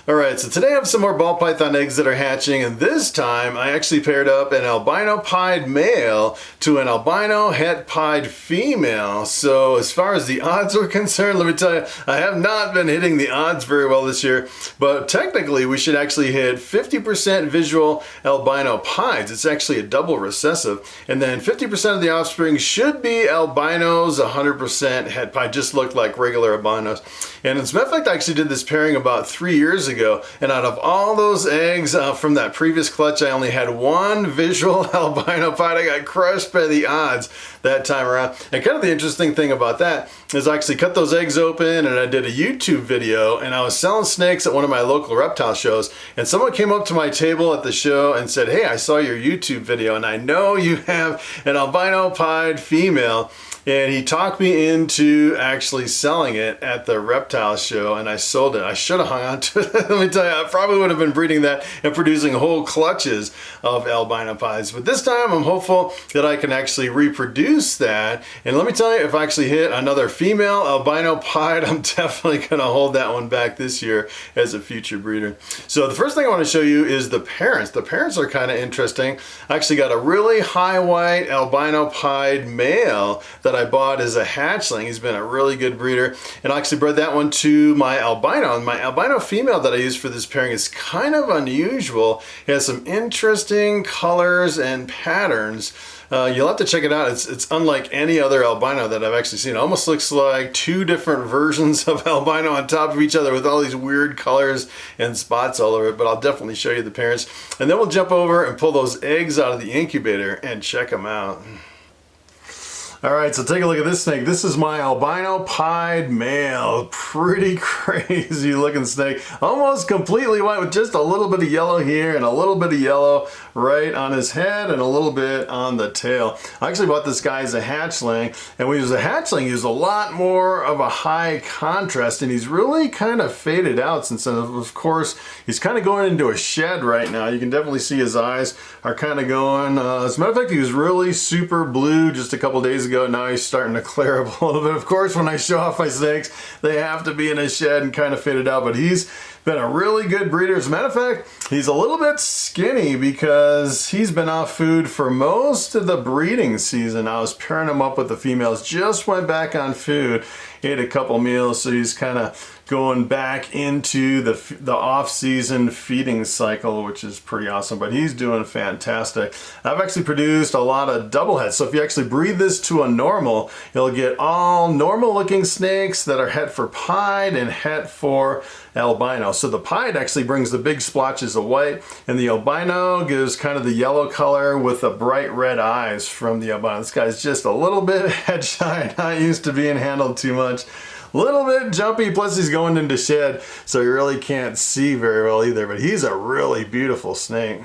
Alright, so today I have some more ball python eggs that are hatching, and this time I actually paired up an albino pied male to an albino het pied female. So as far as the odds are concerned, let me tell you, I have not been hitting the odds very well this year, but technically we should actually hit 50% visual albino pieds. It's actually a double recessive, and then 50% of the offspring should be albinos, 100% het pied, just look like regular albinos. And as a matter of fact, I actually did this pairing about 3 years ago, and out of all those eggs from that previous clutch, I only had one visual albino pied. I got crushed by the odds that time around. And kind of the interesting thing about that is I actually cut those eggs open and I did a YouTube video, and I was selling snakes at one of my local reptile shows, and someone came up to my table at the show and said, "Hey, I saw your YouTube video and I know you have an albino pied female." And he talked me into actually selling it at the reptile show, and I sold it. I should have hung on to it. Let me tell you, I probably would have been breeding that and producing whole clutches of albino pieds. But this time I'm hopeful that I can actually reproduce that. And let me tell you, if I actually hit another female albino pied, I'm definitely gonna hold that one back this year as a future breeder. So the first thing I want to show you is the parents. The parents are kind of interesting. I actually got a really high white albino pied male that I bought as a hatchling. He's been a really good breeder, and I actually bred that one to my albino. And my albino female that I used for this pairing is kind of unusual. It has some interesting colors and patterns. You'll have to check it out. It's unlike any other albino that I've actually seen. It almost looks like two different versions of albino on top of each other with all these weird colors and spots all over it, but I'll definitely show you the parents. And then we'll jump over and pull those eggs out of the incubator and check them out. Alright, so take a look at this snake. This is my albino pied male. Pretty crazy looking snake. Almost completely white with just a little bit of yellow here and a little bit of yellow right on his head and a little bit on the tail. I actually bought this guy as a hatchling, and when he was a hatchling, he was a lot more of a high contrast, and he's really kind of faded out since then. Of course, he's kind of going into a shed right now. You can definitely see his eyes are kind of going. As a matter of fact, he was really super blue just a couple days ago. Now he's starting to clear up a little bit. Of course, when I show off my snakes, they have to be in a shed and kind of faded out, but he's been a really good breeder. As a matter of fact, he's a little bit skinny because he's been off food for most of the breeding season. I was pairing him up with the females, just went back on food, ate a couple meals, so he's kind of going back into the off-season feeding cycle, which is pretty awesome, but he's doing fantastic. I've actually produced a lot of double heads, so if you actually breed this to a normal, you'll get all normal looking snakes that are het for pied and het for albino. So the pied actually brings the big splotches of white, and the albino gives kind of the yellow color with the bright red eyes from the albino. This guy's just a little bit head shy, not used to being handled too much. Little bit jumpy, plus he's going into shed, so he really can't see very well either, but he's a really beautiful snake.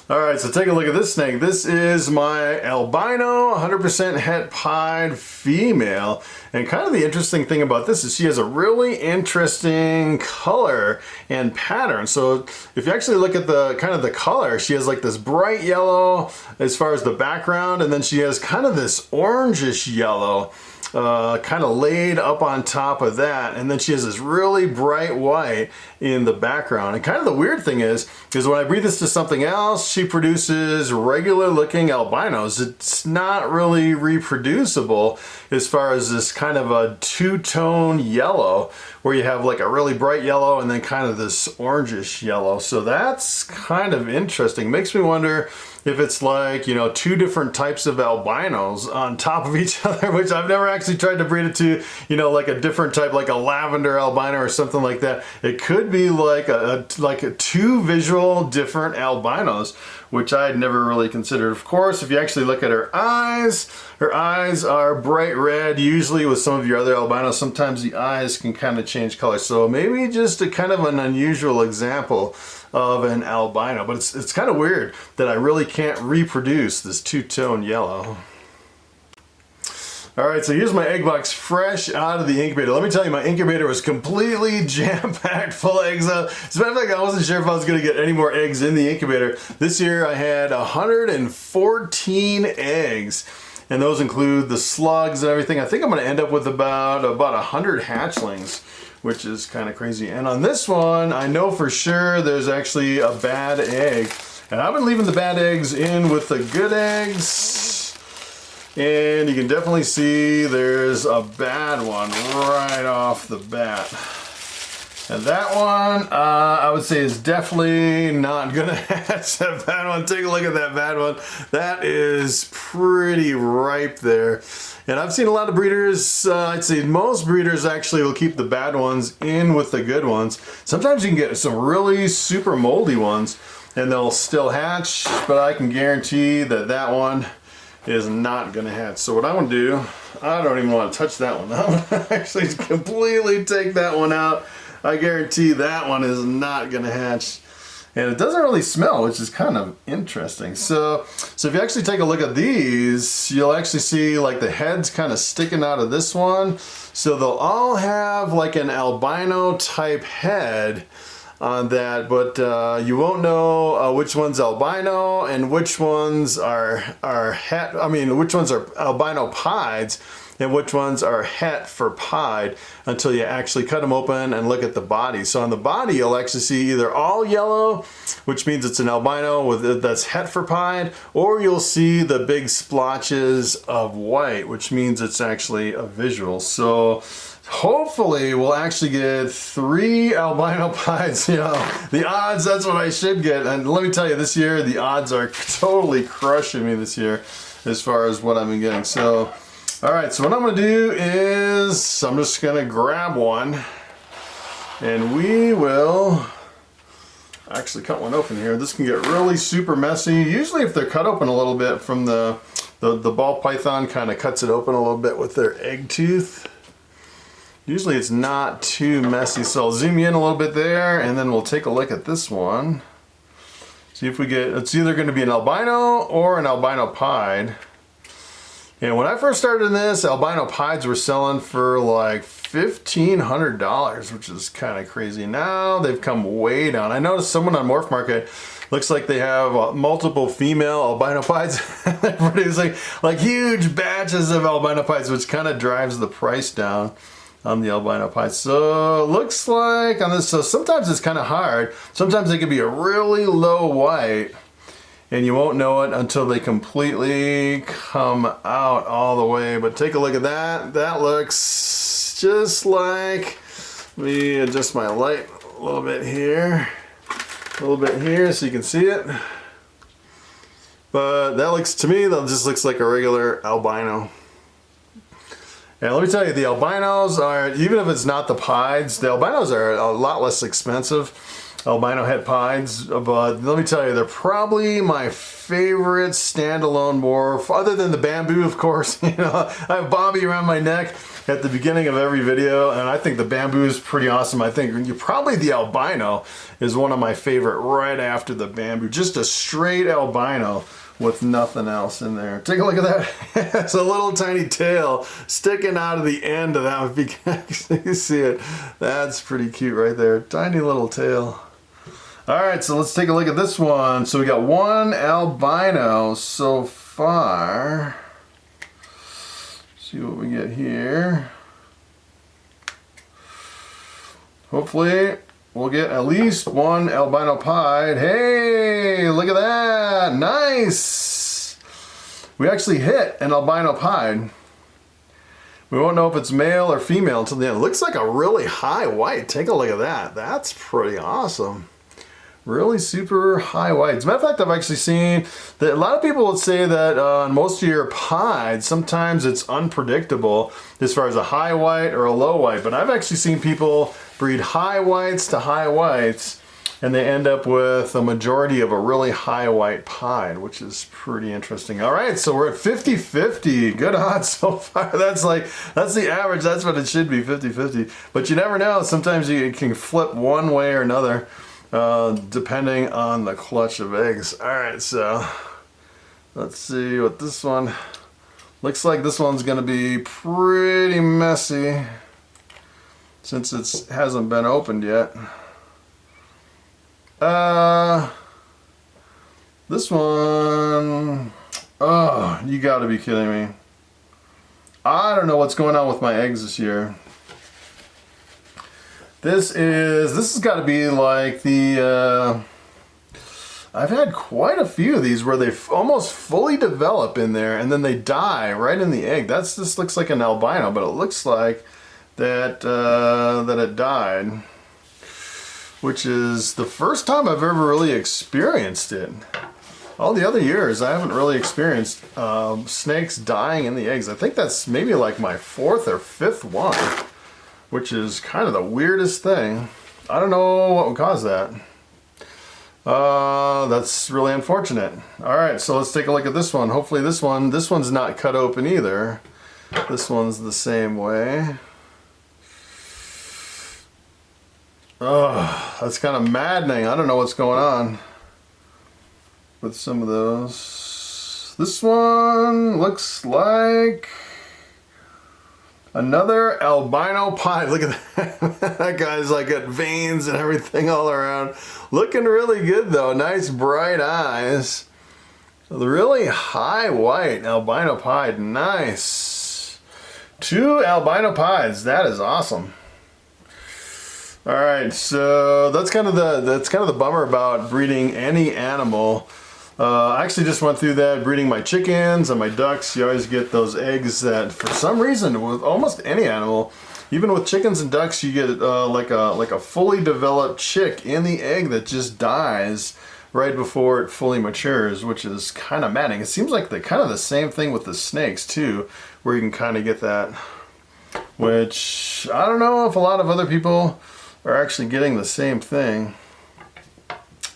Alright, so take a look at this snake. This is my albino 100% het pied female, and kind of the interesting thing about this is she has a really interesting color and pattern. So if you actually look at the kind of the color, she has like this bright yellow as far as the background, and then she has kind of this orangish yellow kind of laid up on top of that, and then she has this really bright white in the background. And kind of the weird thing is when I breed this to something else, she produces regular looking albinos. It's not really reproducible as far as this kind of a two-tone yellow, where you have like a really bright yellow and then kind of this orangish yellow. So that's kind of interesting. Makes me wonder if it's like, you know, two different types of albinos on top of each other, which I've never actually tried to breed it to, you know, like a different type, like a lavender albino or something like that. It could be like a two visual different albinos, which I had never really considered. Of course, if you actually look at her eyes are bright red. Usually with some of your other albinos, sometimes the eyes can kind of change color. So maybe just a kind of an unusual example of an albino, but it's kind of weird that I really can't reproduce this two-tone yellow. Alright, so here's my egg box fresh out of the incubator. Let me tell you, my incubator was completely jam-packed full of eggs. As a matter of fact, I wasn't sure if I was going to get any more eggs in the incubator. This year I had 114 eggs, and those include the slugs and everything. I think I'm going to end up with about 100 hatchlings, which is kind of crazy. And on this one, I know for sure there's actually a bad egg. And I've been leaving the bad eggs in with the good eggs. And you can definitely see there's a bad one right off the bat. And that one, I would say is definitely not gonna hatch. That bad one, take a look at that bad one. That is pretty ripe there. And I've seen a lot of breeders, I'd say most breeders actually will keep the bad ones in with the good ones. Sometimes you can get some really super moldy ones and they'll still hatch, but I can guarantee that that one is not gonna hatch. So what I'm gonna do, I don't even wanna touch that one. I'm gonna actually completely take that one out. I guarantee that one is not gonna hatch. And it doesn't really smell, which is kind of interesting. So if you actually take a look at these, you'll actually see like the heads kind of sticking out of this one. So they'll all have like an albino type head on that, but you won't know which one's albino and which ones are which ones are albino pieds and which ones are het for pied until you actually cut them open and look at the body. So on the body, you'll actually see either all yellow, which means it's an albino with that's het for pied, or you'll see the big splotches of white, which means it's actually a visual. So hopefully we'll actually get 3 albino pieds. You know, the odds, that's what I should get. And let me tell you, this year, the odds are totally crushing me this year as far as what I've been getting. So, all right, so what I'm gonna do is I'm just gonna grab one and we will actually cut one open here. This can get really super messy. Usually if they're cut open a little bit from the ball python kind of cuts it open a little bit with their egg tooth. Usually it's not too messy. So I'll zoom you in a little bit there and then we'll take a look at this one. See if we get, it's either gonna be an albino or an albino pied. And when I first started in this, albino pieds were selling for like $1,500, which is kind of crazy. Now they've come way down. I noticed someone on Morph Market, looks like they have multiple female albino pieds. They're producing like huge batches of albino pieds, which kind of drives the price down on the albino pieds. So looks like on this, so sometimes it's kind of hard. Sometimes they can be a really low white, and you won't know it until they completely come out all the way. But take a look at that. That looks just like, let me adjust my light a little bit here so you can see it. But that looks, to me, that just looks like a regular albino. And let me tell you, the albinos are, even if it's not the pieds, the albinos are a lot less expensive. Albino het pieds, but let me tell you, they're probably my favorite standalone boar, other than the bamboo, of course. You know, I have Bobby around my neck at the beginning of every video, and I think the bamboo is pretty awesome. I think probably the albino is one of my favorite right after the bamboo. Just a straight albino with nothing else in there. Take a look at that. It's a little tiny tail sticking out of the end of that. If you can actually see it, that's pretty cute right there. Tiny little tail. All right, so let's take a look at this one. So we got one albino so far. See what we get here. Hopefully we'll get at least one albino pied. Hey, look at that, nice. We actually hit an albino pied. We won't know if it's male or female until the end. It looks like a really high white. Take a look at that. That's pretty awesome. Really super high white. As a matter of fact, I've actually seen that a lot of people would say that on most of your pieds, sometimes it's unpredictable as far as a high white or a low white. But I've actually seen people breed high whites to high whites, and they end up with a majority of a really high white pied, which is pretty interesting. All right, so we're at 50-50. Good odds so far. That's the average. That's what it should be, 50-50. But you never know. Sometimes you can flip one way or another, depending on the clutch of eggs. All right, so let's see what this one looks like. This one's gonna be pretty messy since it hasn't been opened yet. This one, oh, you gotta be kidding me. I don't know what's going on with my eggs this year. This has got to be like the, I've had quite a few of these where they almost fully develop in there and then they die right in the egg. This looks like an albino, but it looks like that it died, which is the first time I've ever really experienced it. All the other years I haven't really experienced snakes dying in the eggs. I think that's maybe like my 4th or 5th one, which is kind of the weirdest thing. I don't know what would cause that. That's really unfortunate. All right, so let's take a look at this one. Hopefully this one's not cut open either. This one's the same way. Oh, that's kind of maddening. I don't know what's going on with some of those. This one looks like another albino pie. Look at that. That guy's like got veins and everything all around. Looking really good though. Nice bright eyes. The really high white albino pied. Nice. 2 albino pies. That is awesome. All right, so that's kind of the bummer about breeding any animal. I actually just went through that breeding my chickens and my ducks. You always get those eggs that, for some reason, with almost any animal, even with chickens and ducks, you get like a fully developed chick in the egg that just dies right before it fully matures, which is kind of maddening. It seems like kind of the same thing with the snakes too, where you can kind of get that. Which I don't know if a lot of other people are actually getting the same thing.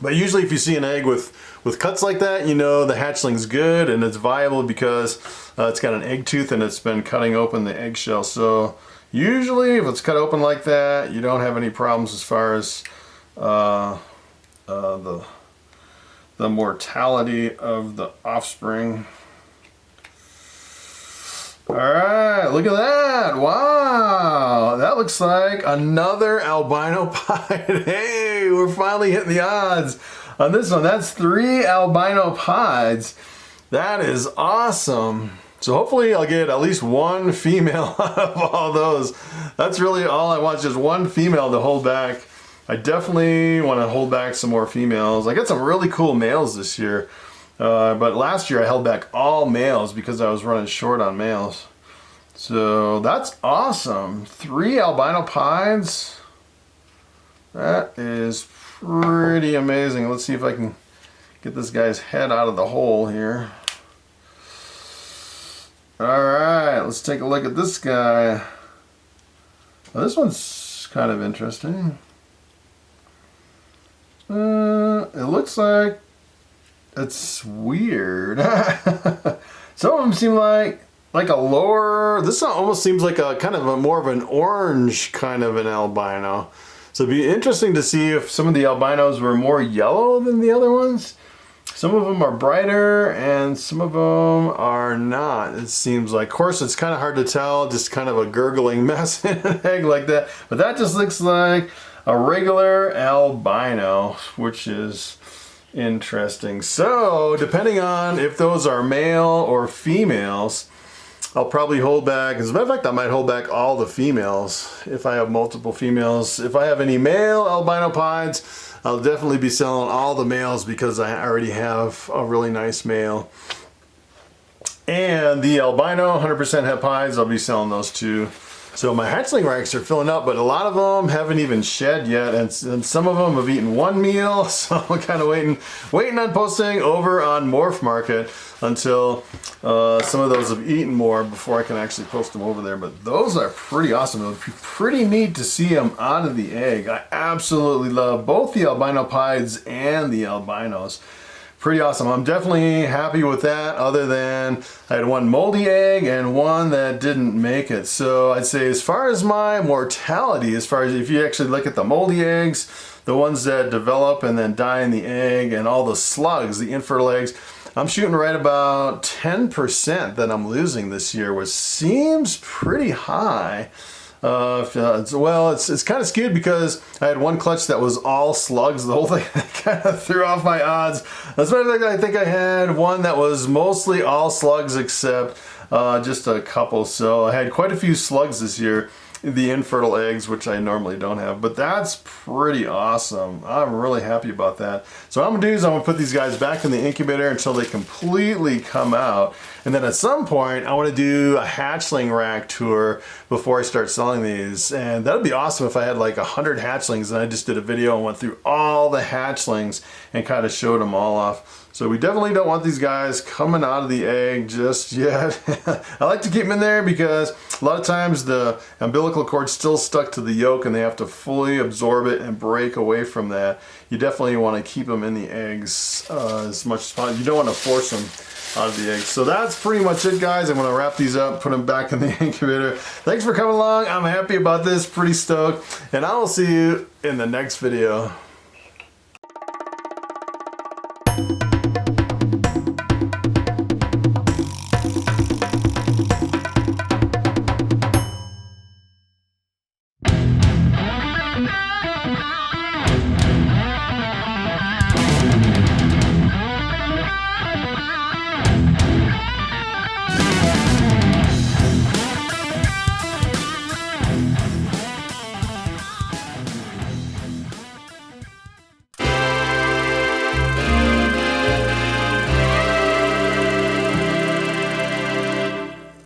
But usually if you see an egg with cuts like that, you know the hatchling's good and it's viable because it's got an egg tooth and it's been cutting open the eggshell. So usually if it's cut open like that, you don't have any problems as far as the mortality of the offspring. All right, look at that. Wow, that looks like another albino pied. Hey, we're finally hitting the odds on this one. That's 3 albino pieds. That is awesome. So hopefully I'll get at least 1 female out of all those. That's really all I want, just 1 female to hold back. I definitely want to hold back some more females. I got some really cool males this year. But last year I held back all males because I was running short on males. So that's awesome. 3 albino pieds. That is pretty amazing. Let's see if I can get this guy's head out of the hole here. Alright, let's take a look at this guy. Well, this one's kind of interesting. It looks like it's weird. Some of them seem like a lower, this one almost seems like a kind of a more of an orange kind of an albino. So it'd be interesting to see if some of the albinos were more yellow than the other ones. Some of them are brighter and some of them are not. It seems like, of course, it's kind of hard to tell, just kind of a gurgling mess in an egg like that. But that just looks like a regular albino, which is interesting. So depending on if those are male or females, I'll probably hold back. As a matter of fact, I might hold back all the females if I have multiple females. If I have any male albino pieds, I'll definitely be selling all the males because I already have a really nice male. And the albino 100% het pieds, I'll be selling those too. So my hatchling racks are filling up, but a lot of them haven't even shed yet, and some of them have eaten 1 meal, so I'm kind of waiting on posting over on Morph Market until some of those have eaten more before I can actually post them over there. But those are pretty awesome. It would be pretty neat to see them out of the egg. I absolutely love both the albino pieds and the albinos. Pretty awesome. I'm definitely happy with that, other than I had 1 moldy egg and 1 that didn't make it. So I'd say as far as my mortality, as far as if you actually look at the moldy eggs, the ones that develop and then die in the egg, and all the slugs, the infertile eggs, I'm shooting right about 10% that I'm losing this year, which seems pretty high. Well, it's kind of skewed because I had 1 clutch that was all slugs. The whole thing kind of threw off my odds. As a matter of fact, I think I had 1 that was mostly all slugs except just a couple. So I had quite a few slugs this year. the infertile eggs, which I normally don't have. But that's pretty awesome. I'm really happy about that. So what I'm gonna do is I'm gonna put these guys back in the incubator until they completely come out. And then at some point, I wanna do a hatchling rack tour before I start selling these. And that'd be awesome if I had like 100 hatchlings and I just did a video and went through all the hatchlings and kind of showed them all off. So we definitely don't want these guys coming out of the egg just yet. I like to keep them in there because a lot of times the umbilical cord's still stuck to the yolk and they have to fully absorb it and break away from that. You definitely want to keep them in the eggs as much as possible. You don't want to force them out of the eggs. So that's pretty much it, guys. I'm going to wrap these up, put them back in the incubator. Thanks for coming along. I'm happy about this, pretty stoked. And I will see you in the next video.